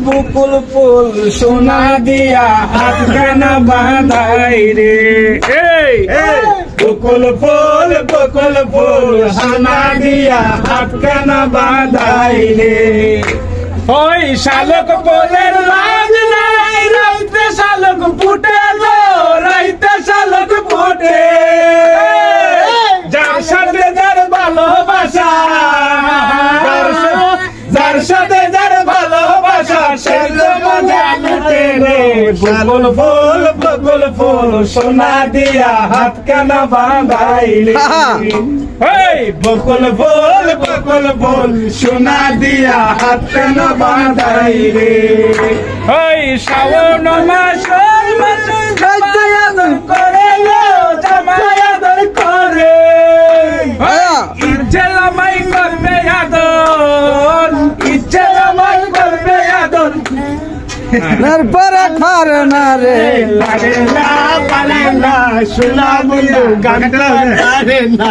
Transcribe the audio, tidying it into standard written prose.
বকুল ফুল সোনা দিয়া হাত কেন বাঁধাই রে বকুল ফুল সোনা দিয়া হাত কেন বাঁধাই রে ওই শালক ফুলের লাজ নাই রাইতে শালক ফুটে রাইতে শালক ফুটে যার সাথে যার ভালোবাসা যার সাথে যার ভালোবাসা সে তো মজা লুটে রে বকুল ফুল সোনা দিয়া হাত কেন বাঁধাইলে বকুল ফুল সোনা দিয়া হাত কেন বাঁধাইলে শ্রাবণ মাস করে জামাই আদর করে ইচ্ছে আমায় করবে আদর ইচ্ছে আমায় করবে আদর পরে করে না রে পারে না শোনা বন্ধু গানটা পারে না